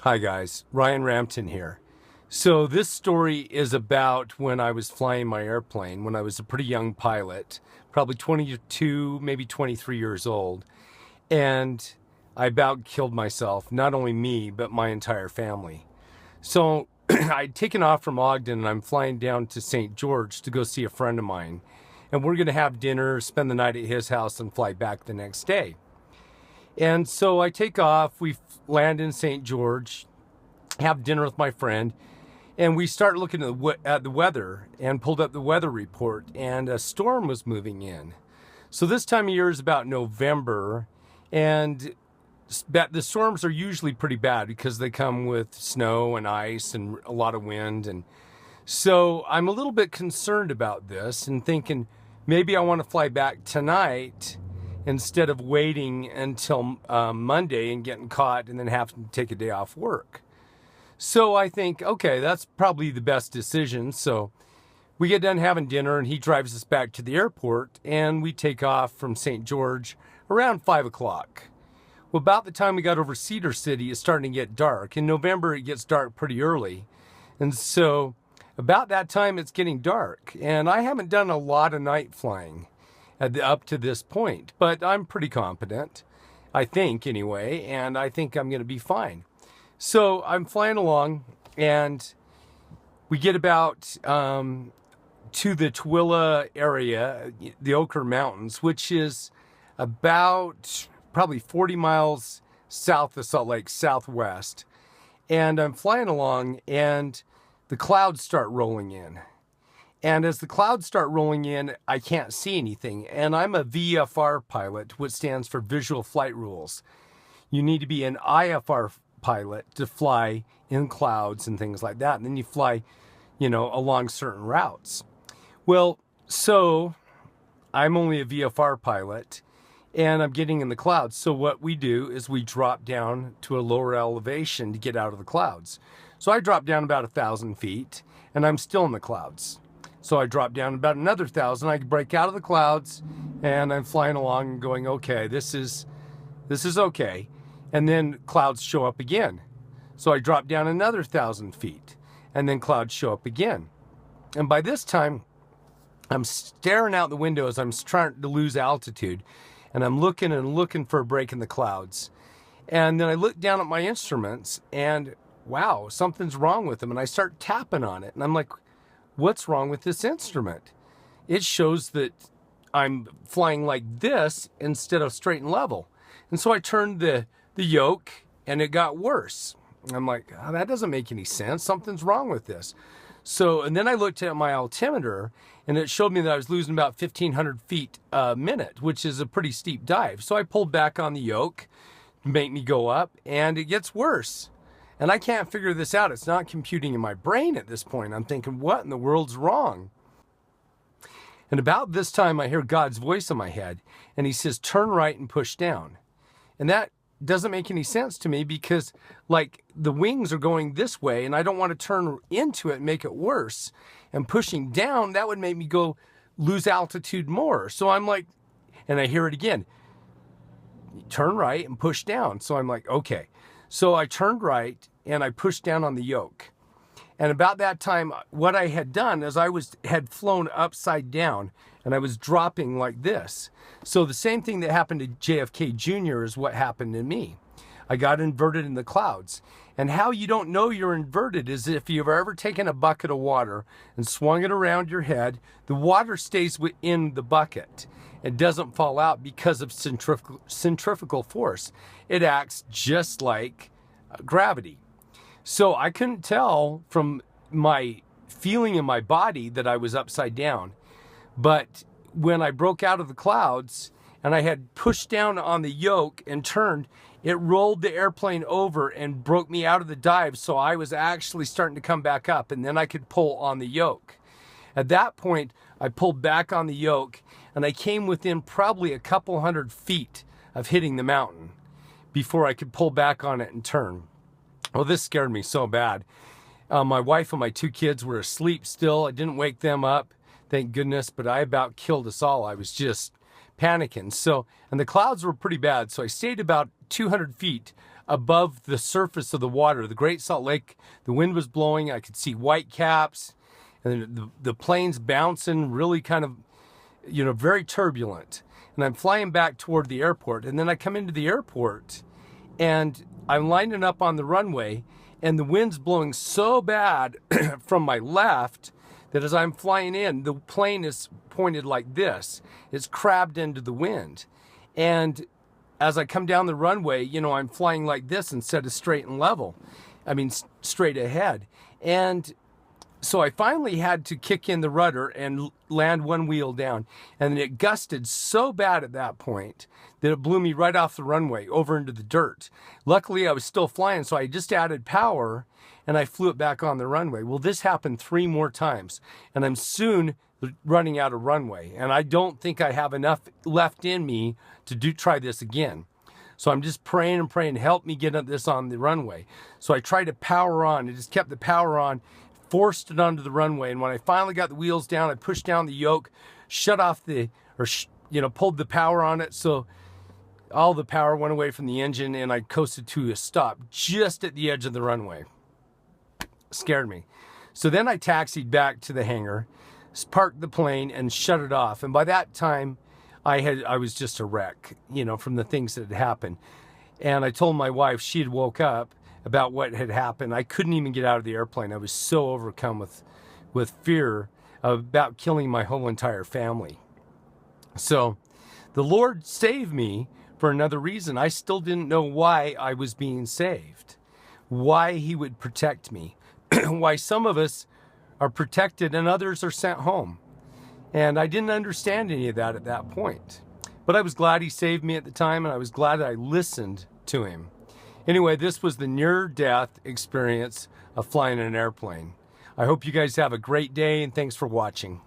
Hi guys, Ryan Rampton here. So this story is about when I was flying my airplane, when I was a pretty young pilot, probably 22, maybe 23 years old. And I about killed myself, not only me, but my entire family. So I'd taken off from Ogden and I'm flying down to St. George to go see a friend of mine. And we're gonna have dinner, spend the night at his house and fly back the next day. And so I take off, we land in St. George, have dinner with my friend, and we start looking at the weather and pulled up the weather report, and a storm was moving in. So this time of year is about November, and the storms are usually pretty bad because they come with snow and ice and a lot of wind. And so I'm a little bit concerned about this and thinking maybe I want to fly back tonight instead of waiting until Monday and getting caught and then having to take a day off work. So I think, okay, that's probably the best decision. So we get done having dinner and he drives us back to the airport and we take off from St. George around 5 o'clock. Well, about the time we got over Cedar City, it's starting to get dark. In November, it gets dark pretty early. And so about that time, it's getting dark. And I haven't done a lot of night flying up to this point, but I'm pretty competent, I think anyway, and I think I'm going to be fine. So I'm flying along and we get about to the Tooele area, the Ochre Mountains, which is about probably 40 miles south of Salt Lake, southwest. And I'm flying along and the clouds start rolling in. And as the clouds start rolling in, I can't see anything. And I'm a VFR pilot, which stands for Visual Flight Rules. You need to be an IFR pilot to fly in clouds and things like that. And then you fly, along certain routes. Well, so I'm only a VFR pilot and I'm getting in the clouds. So what we do is we drop down to a lower elevation to get out of the clouds. So I drop down about 1,000 feet and I'm still in the clouds. So I drop down about another 1,000. I break out of the clouds and I'm flying along and going, okay, this is okay. And then clouds show up again. So I drop down another 1,000 feet and then clouds show up again. And by this time, I'm staring out the window as I'm trying to lose altitude. And I'm looking for a break in the clouds. And then I look down at my instruments and wow, something's wrong with them. And I start tapping on it. And I'm like, what's wrong with this instrument? It shows that I'm flying like this instead of straight and level. And so I turned the yoke and it got worse. I'm like, oh, that doesn't make any sense. Something's wrong with this. So, and then I looked at my altimeter and it showed me that I was losing about 1,500 feet a minute, which is a pretty steep dive. So I pulled back on the yoke to make me go up and it gets worse. And I can't figure this out. It's not computing in my brain at this point. I'm thinking, what in the world's wrong? And about this time, I hear God's voice in my head. And he says, turn right and push down. And that doesn't make any sense to me because, like, the wings are going this way. And I don't want to turn into it and make it worse. And pushing down, that would make me go lose altitude more. So I'm like, and I hear it again. Turn right and push down. So I'm like, okay. So I turned right and I pushed down on the yoke. And about that time, what I had done is had flown upside down and I was dropping like this. So the same thing that happened to JFK Jr. is what happened to me. I got inverted in the clouds. And how you don't know you're inverted is if you've ever taken a bucket of water and swung it around your head, the water stays within the bucket. It doesn't fall out because of centrifugal force. It acts just like gravity. So I couldn't tell from my feeling in my body that I was upside down. But when I broke out of the clouds and I had pushed down on the yoke and turned, it rolled the airplane over and broke me out of the dive. So I was actually starting to come back up and then I could pull on the yoke. At that point, I pulled back on the yoke and I came within probably a couple hundred feet of hitting the mountain before I could pull back on it and turn. Well, this scared me so bad. My wife and my 2 kids were asleep still. I didn't wake them up, thank goodness, but I about killed us all. I was just panicking. So, and the clouds were pretty bad. So I stayed about 200 feet above the surface of the water. The Great Salt Lake, the wind was blowing. I could see white caps, and the plane's bouncing, really kind of, very turbulent. And I'm flying back toward the airport. And then I come into the airport, and I'm lining up on the runway, and the wind's blowing so bad from my left that as I'm flying in, the plane is pointed like this. It's crabbed into the wind. And as I come down the runway, I'm flying like this instead of straight and level. I mean, straight ahead. And so I finally had to kick in the rudder and land one wheel down. And it gusted so bad at that point that it blew me right off the runway over into the dirt. Luckily, I was still flying, so I just added power and I flew it back on the runway. Well, this happened 3 more times, and I'm soon running out of runway. And I don't think I have enough left in me to try this again. So I'm just praying and praying, help me get this on the runway. So I tried to power on. I just kept the power on, forced it onto the runway. And when I finally got the wheels down, I pushed down the yoke, shut off pulled the power on it. So all the power went away from the engine, and I coasted to a stop just at the edge of the runway. Scared me. So then I taxied back to the hangar, parked the plane, and shut it off. And by that time, I was just a wreck, from the things that had happened. And I told my wife, she had woke up, about what had happened. I couldn't even get out of the airplane. I was so overcome with fear about killing my whole entire family. So the Lord saved me for another reason. I still didn't know why I was being saved, why he would protect me, why some of us are protected and others are sent home. And I didn't understand any of that at that point. But I was glad he saved me at the time, and I was glad I listened to him. Anyway, this was the near-death experience of flying an airplane. I hope you guys have a great day, and thanks for watching.